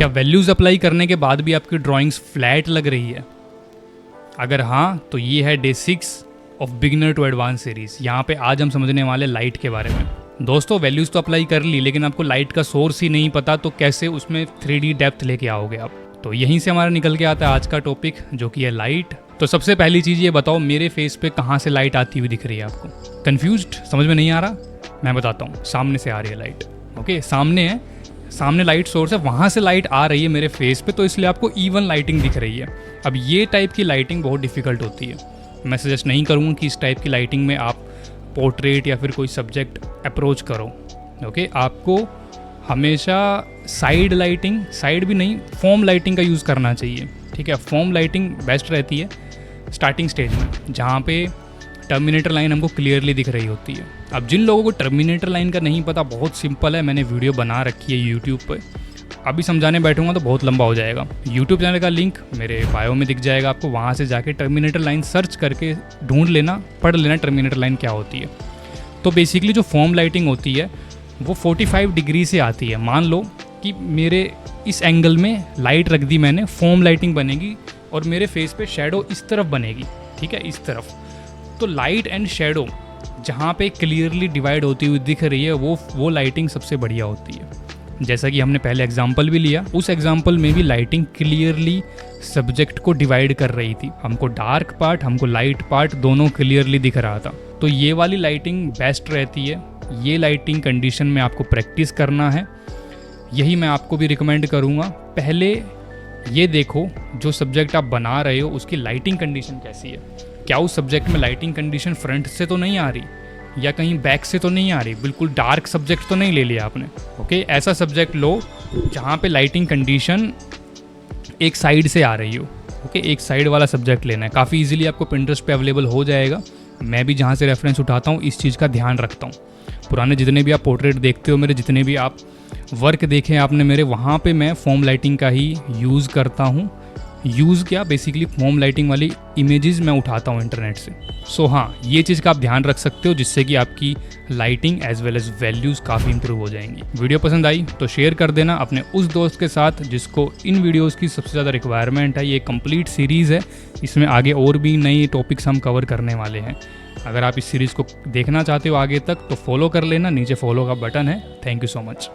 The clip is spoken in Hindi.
क्या वैल्यूज़ अप्लाई करने के बाद भी आपकी ड्राइंग्स फ्लैट लग रही है? अगर हाँ, तो ये है day 6 of beginner to advance series. यहाँ पे आज हम समझने वाले लाइट के बारे में। दोस्तों, वैल्यूज़ तो अप्लाई कर ली, लेकिन आपको लाइट का सोर्स ही नहीं पता, तो कैसे उसमें 3D डेप्थ लेके आओगे आप? तो यहीं से हमारा निकल के आता है आज का टॉपिक, जो कि है लाइट। तो सबसे पहली चीज़ ये बताओ, मेरे फेस पे कहाँ से लाइट आती हुई दिख रही है आपको? कन्फ्यूज्ड, समझ में नहीं आ रहा? मैं बताता हूँ, सामने से आ रही है लाइट। ओके, सामने है, सामने लाइट सोर्स है, वहाँ से लाइट आ रही है मेरे फेस पे, तो इसलिए आपको इवन लाइटिंग दिख रही है। अब ये टाइप की लाइटिंग बहुत डिफिकल्ट होती है। मैं सजेस्ट नहीं करूँगा कि इस टाइप की लाइटिंग में आप पोर्ट्रेट या फिर कोई सब्जेक्ट अप्रोच करो। ओके, आपको हमेशा साइड लाइटिंग, साइड भी नहीं, फोम लाइटिंग का यूज़ करना चाहिए। ठीक है, फोम लाइटिंग बेस्ट रहती है स्टार्टिंग स्टेज में, जहाँ पे टर्मिनेटर लाइन हमको क्लियरली दिख रही होती है। अब जिन लोगों को टर्मिनेटर लाइन का नहीं पता, बहुत सिंपल है, मैंने वीडियो बना रखी है यूट्यूब पर। अभी समझाने बैठूंगा तो बहुत लंबा हो जाएगा। यूट्यूब चैनल का लिंक मेरे बायो में दिख जाएगा, आपको वहाँ से जाके टर्मिनेटर लाइन सर्च करके ढूंढ लेना, पढ़ लेना टर्मिनेटर लाइन क्या होती है। तो बेसिकली जो फोम लाइटिंग होती है वो 45 डिग्री से आती है। मान लो कि मेरे इस एंगल में लाइट रख दी मैंने, फोम लाइटिंग बनेगी और मेरे फेस पे शेडो इस तरफ बनेगी। ठीक है, इस तरफ। तो लाइट एंड शेडो जहाँ पे क्लियरली डिवाइड होती हुई दिख रही है, वो लाइटिंग सबसे बढ़िया होती है। जैसा कि हमने पहले एग्जाम्पल भी लिया, उस एग्जाम्पल में भी लाइटिंग क्लियरली सब्जेक्ट को डिवाइड कर रही थी। हमको डार्क पार्ट, हमको लाइट पार्ट दोनों क्लियरली दिख रहा था। तो ये वाली लाइटिंग बेस्ट रहती है। ये लाइटिंग कंडीशन में आपको प्रैक्टिस करना है, यही मैं आपको भी रिकमेंड करूँगा। पहले ये देखो जो सब्जेक्ट आप बना रहे हो उसकी लाइटिंग कंडीशन कैसी है। क्या उस सब्जेक्ट में लाइटिंग कंडीशन फ्रंट से तो नहीं आ रही, या कहीं बैक से तो नहीं आ रही, बिल्कुल डार्क सब्जेक्ट तो नहीं ले लिया आपने। ओके, ऐसा सब्जेक्ट लो जहाँ पे लाइटिंग कंडीशन एक साइड से आ रही हो। ओके, एक साइड वाला सब्जेक्ट लेना है। काफ़ी इजीली आपको पिंटरेस्ट पे अवेलेबल हो जाएगा। मैं भी जहाँ से रेफरेंस उठाता हूँ इस चीज़ का ध्यान रखता हूँ। पुराने जितने भी आप पोर्ट्रेट देखते हो मेरे, जितने भी आप वर्क देखे आपने मेरे, वहाँ पे मैं फोम लाइटिंग का ही यूज़ करता हूँ। यूज़ क्या, बेसिकली फोम लाइटिंग वाली इमेजेस मैं उठाता हूँ इंटरनेट से। सो हाँ, ये चीज़ का आप ध्यान रख सकते हो, जिससे कि आपकी lighting as well as values काफ़ी इंप्रूव हो जाएंगी। वीडियो पसंद आई तो शेयर कर देना अपने उस दोस्त के साथ जिसको इन वीडियोज़ की सबसे ज़्यादा रिक्वायरमेंट है। ये कंप्लीट सीरीज़ है, इसमें आगे और भी नए टॉपिक्स हम कवर करने वाले हैं। अगर आप इस सीरीज़ को देखना चाहते हो आगे तक तो फॉलो कर लेना, नीचे फॉलो का बटन है। Thank you so much.